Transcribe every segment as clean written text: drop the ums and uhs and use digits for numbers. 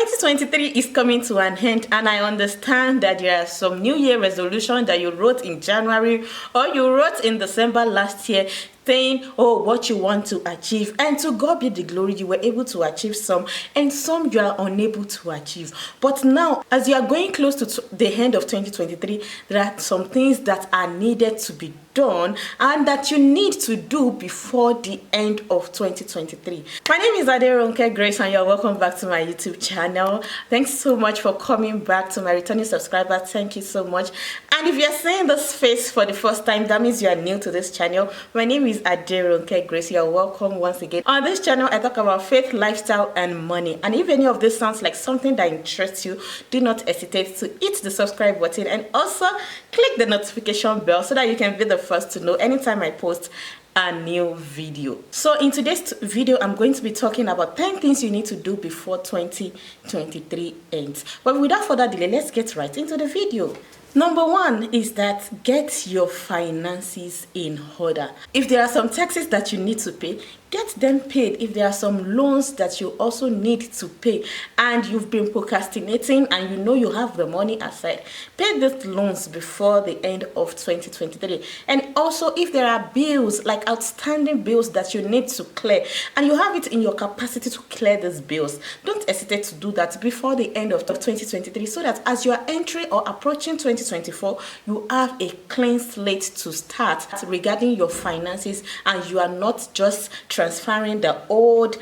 2023 is coming to an end, and I understand that there are some New Year resolution that you wrote in January or you wrote in December last year, saying, oh, what you want to achieve, and to God be the glory, you were able to achieve some, and some you are unable to achieve. But now, as you are going close to the end of 2023, there are some things that are needed to be done and that you need to do before the end of 2023. My name is Aderonke Grace, and you're welcome back to my YouTube channel. Thanks so much for coming back. To my returning subscriber, thank you so much. And if you're seeing this face for the first time, that means you are new to this channel. My name is Aderonke Grace. You're welcome once again. On this channel, I talk about faith, lifestyle, and money. And if any of this sounds like something that interests you, do not hesitate to hit the subscribe button and also click the notification bell so that you can be the first to know anytime I post a new video. So in today's video, I'm going to be talking about 10 things you need to do before 2023 ends. But without further delay, let's get right into the video. Number one is that get your finances in order. If there are some taxes that you need to pay, get them paid. If there are some loans that you also need to pay and you've been procrastinating and you know you have the money aside, pay these loans before the end of 2023. And also, if there are bills, like outstanding bills that you need to clear and you have it in your capacity to clear these bills, don't hesitate to do that before the end of 2023, so that as you are entering or approaching 2024, you have a clean slate to start regarding your finances, and you are not just transferring the old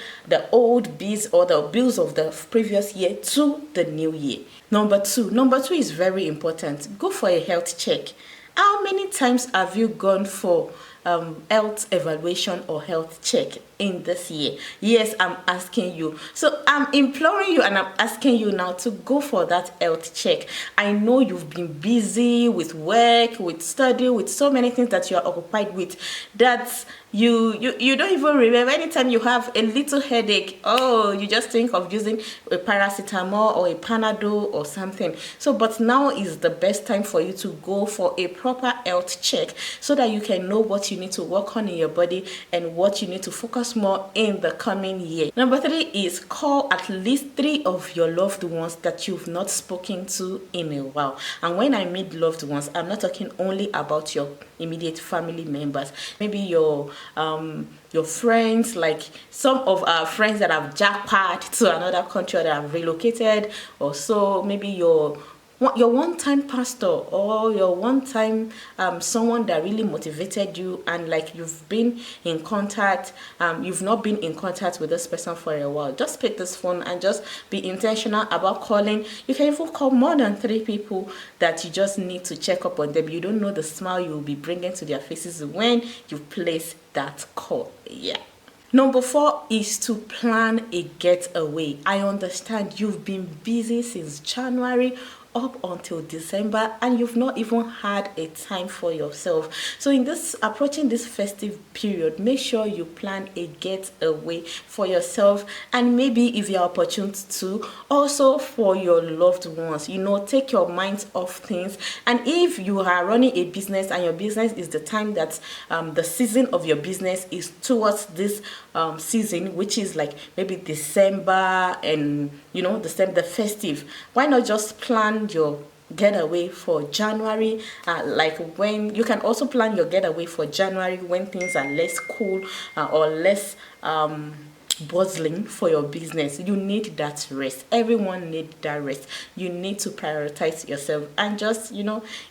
bills or the bills of the previous year to the new year. Number two is very important. Go for a health check. How many times have you gone for health evaluation or health check in this year? Yes, I'm asking you. So I'm imploring you and I'm asking you now to go for that health check. I know you've been busy with work, with study, with so many things that you are occupied with, that you don't even remember. Anytime you have a little headache, oh, you just think of using a paracetamol or a Panadol or something. So but now is the best time for you to go for a proper health check so that you can know what you need to work on in your body and what you need to focus more in the coming year. Number three is call at least 3 of your loved ones that you've not spoken to in a while. And when I mean loved ones, I'm not talking only about your immediate family members. Maybe your friends, like some of our friends that have jackpot to another country or that have relocated, or so maybe your one-time pastor or your one-time someone that really motivated you, and like you've been in contact, you've not been in contact with this person for a while. Just pick this phone and just be intentional about calling. You can even call more than 3 people that you just need to check up on them. You don't know the smile you will be bringing to their faces when you place that call. Yeah. Number 4 is to plan a getaway. I understand you've been busy since January up until December and you've not even had a time for yourself. So in this approaching this festive period, make sure you plan a getaway for yourself, and maybe if you're opportune to, also for your loved ones. You know, take your mind off things. And if you are running a business and your business is the time that the season of your business is towards this season, which is like maybe December and the festive, why not just plan your getaway for January? Like when you can also plan your getaway for January when things are less cool or less bustling for your business. You need that rest. Everyone needs that rest. You need to prioritize yourself and just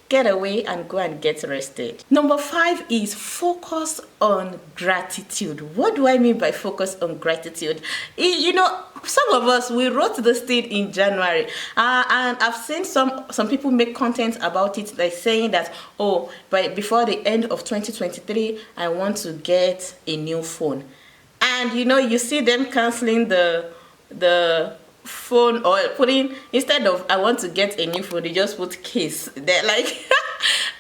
get away and go and get rested. Number 5 is focus on gratitude. What do I mean by focus on gratitude? Some of us, we wrote this thing in January, and I've seen some people make content about it, like saying that, oh, before the end of 2023 I want to get a new phone. And you see them canceling the phone, or putting, instead of I want to get a new phone, they just put case. They're like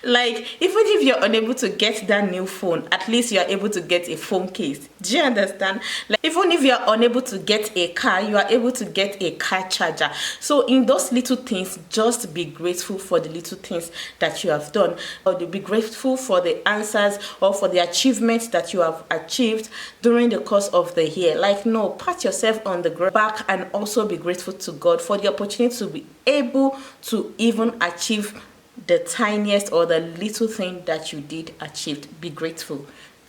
Like, even if you're unable to get that new phone, at least you're able to get a phone case. Do you understand? Like, even if you're unable to get a car, you are able to get a car charger. So in those little things, just be grateful for the little things that you have done, or be grateful for the answers or for the achievements that you have achieved during the course of the year. Like, no, pat yourself on the back and also be grateful to God for the opportunity to be able to even achieve the tiniest or the little thing that you did achieve. Be grateful.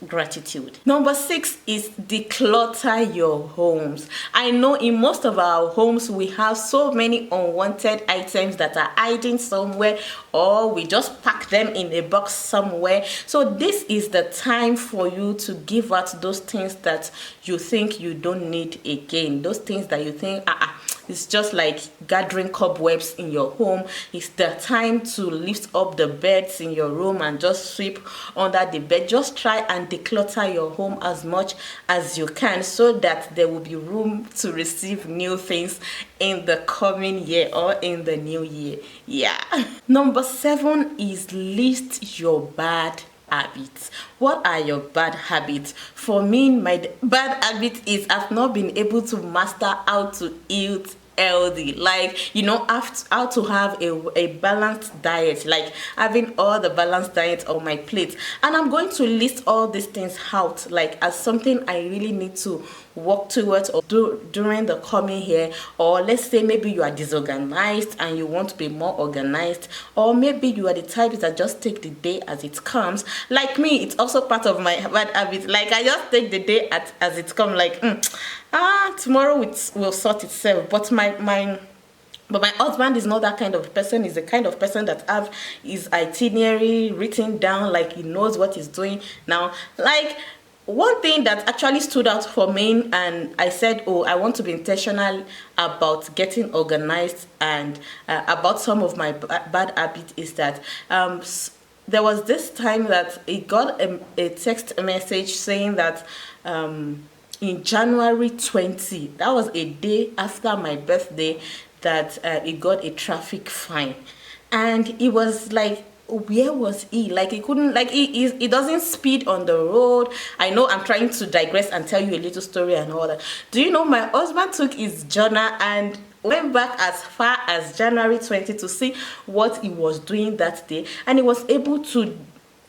Gratitude. Number 6 is declutter your homes. I know in most of our homes we have so many unwanted items that are hiding somewhere, or we just pack them in a box somewhere. So this is the time for you to give out those things that you think you don't need again. Those things that you think it's just like gathering cobwebs in your home. It's the time to lift up the beds in your room and just sweep under the bed. Just try and declutter your home as much as you can, so that there will be room to receive new things in the coming year or in the new year. Yeah. Number 7 is list your bad habits. What are your bad habits? For me, my bad habit is I've not been able to master how to eat healthy. Like, you know, how to have a balanced diet, like having all the balanced diet on my plate. And I'm going to list all these things out, like, as something I really need to work towards or do during the coming year. Or let's say maybe you are disorganized and you want to be more organized, or maybe you are the type that just take the day as it comes. Like me, it's also part of my bad habit. Like, I just take the day as it comes. Like, tomorrow it will sort itself. But my husband is not that kind of person. He's the kind of person that have his itinerary written down, like he knows what he's doing now. Like, one thing that actually stood out for me, and I said, oh, I want to be intentional about getting organized and about some of my bad habits, is that there was this time that he got a text message saying that in January 20, that was a day after my birthday, that he got a traffic fine. And he was like, where was he? Like, he couldn't, like, he doesn't speed on the road. I know I'm trying to digress and tell you a little story and all that. Do you know, my husband took his journal and went back as far as January 20 to see what he was doing that day, and he was able to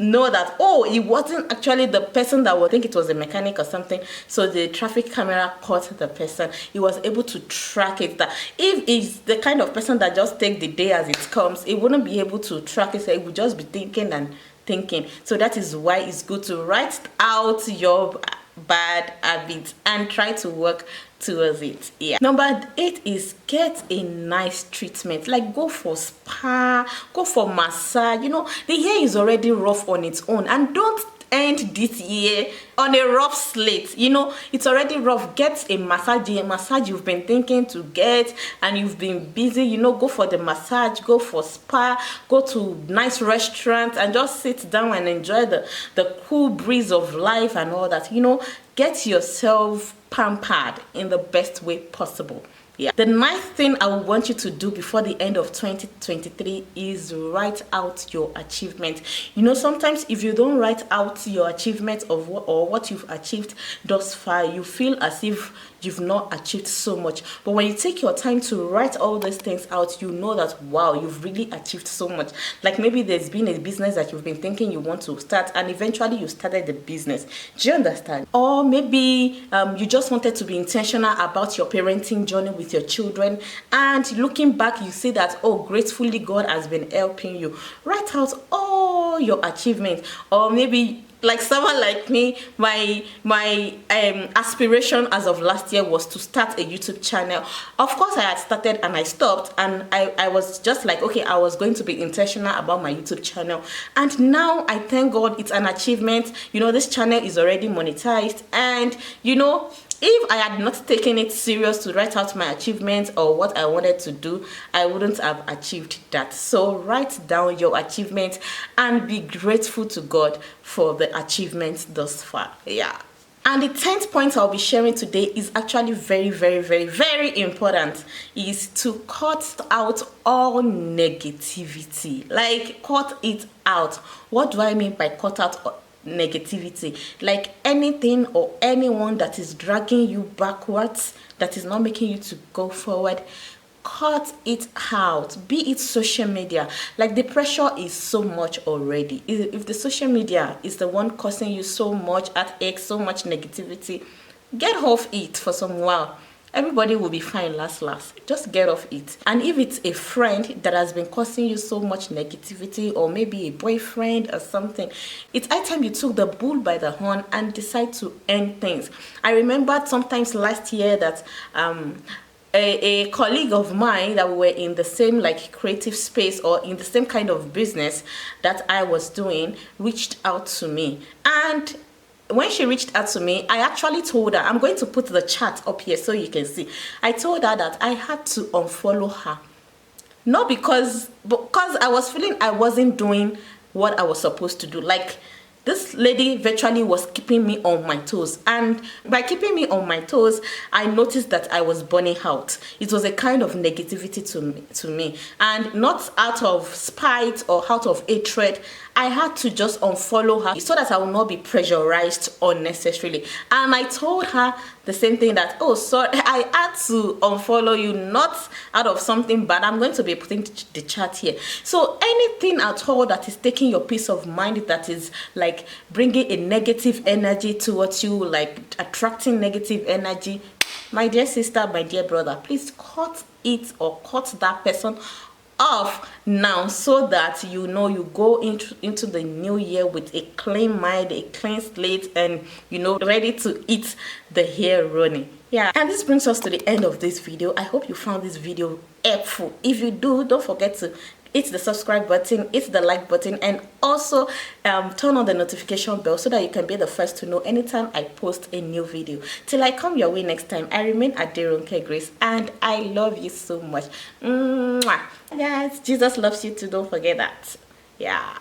know that, oh, he wasn't actually the person that would think it was a mechanic or something. So the traffic camera caught the person. He was able to track it. That if he's the kind of person that just take the day as it comes, he wouldn't be able to track it. So he would just be thinking and thinking. So that is why it's good to write out your bad habits and try to work towards it. Yeah. Number 8 is get a nice treatment. Like, go for spa, go for massage. You know, the hair is already rough on its own, and don't end this year on a rough slate. You know, it's already rough. Get a massage you've been thinking to get and you've been busy. You know, go for the massage, go for spa, go to nice restaurants and just sit down and enjoy the cool breeze of life and all that. You know, get yourself pampered in the best way possible. Yeah. The ninth thing I would want you to do before the end of 2023 is write out your achievement. You know, sometimes if you don't write out your achievements or what you've achieved thus far, you feel as if you've not achieved so much. But when you take your time to write all these things out, you know that, wow, you've really achieved so much. Like, maybe there's been a business that you've been thinking you want to start, and eventually you started the business. Do you understand? Or maybe you just wanted to be intentional about your parenting journey with your children, and looking back, you see that, oh, gratefully God has been helping you. Write out all your achievements. Or maybe, like someone like me, my aspiration as of last year was to start a YouTube channel. Of course, I had started and I stopped, and I was just like, okay, I was going to be intentional about my YouTube channel. And now I thank God it's an achievement. You know, this channel is already monetized, and you know, if I had not taken it serious to write out my achievements or what I wanted to do, I wouldn't have achieved that. So write down your achievements and be grateful to God for the achievements thus far. Yeah. And the 10th point I'll be sharing today is actually very, very, very, very important, is to cut out all negativity. Like, cut it out. What do I mean by cut out negativity? Like anything or anyone that is dragging you backwards, that is not making you to go forward, cut it out. Be it social media. Like, the pressure is so much already. If the social media is the one causing you so much heartache, so much negativity, get off it for some while. Everybody will be fine last. Just get off it. And if it's a friend that has been causing you so much negativity, or maybe a boyfriend or something, it's high time you took the bull by the horn and decide to end things. I remember sometimes last year that a colleague of mine that we were in the same like creative space or in the same kind of business that I was doing reached out to me. And when she reached out to me, I actually told her, I'm going to put the chat up here so you can see. I told her that I had to unfollow her. Not because I was feeling I wasn't doing what I was supposed to do. Like, this lady virtually was keeping me on my toes, and by keeping me on my toes, I noticed that I was burning out. It was a kind of negativity to me, and not out of spite or out of hatred. I had to just unfollow her so that I will not be pressurized unnecessarily. And I told her the same thing, that, oh, sorry, I had to unfollow you, not out of something bad. I'm going to be putting the chat here. So anything at all that is taking your peace of mind, that is like bringing a negative energy towards you, like attracting negative energy, my dear sister, my dear brother, please cut it or cut that person off now, so that you know you go into the new year with a clean mind, a clean slate, and ready to hit the hair running. Yeah, and this brings us to the end of this video. I hope you found this video helpful. If you do, don't forget to hit the subscribe button, hit the like button, and also turn on the notification bell so that you can be the first to know anytime I post a new video. Till I come your way next time, I remain Aderonke Grace, and I love you so much. Mwah. Yes, Jesus loves you too, don't forget that. Yeah.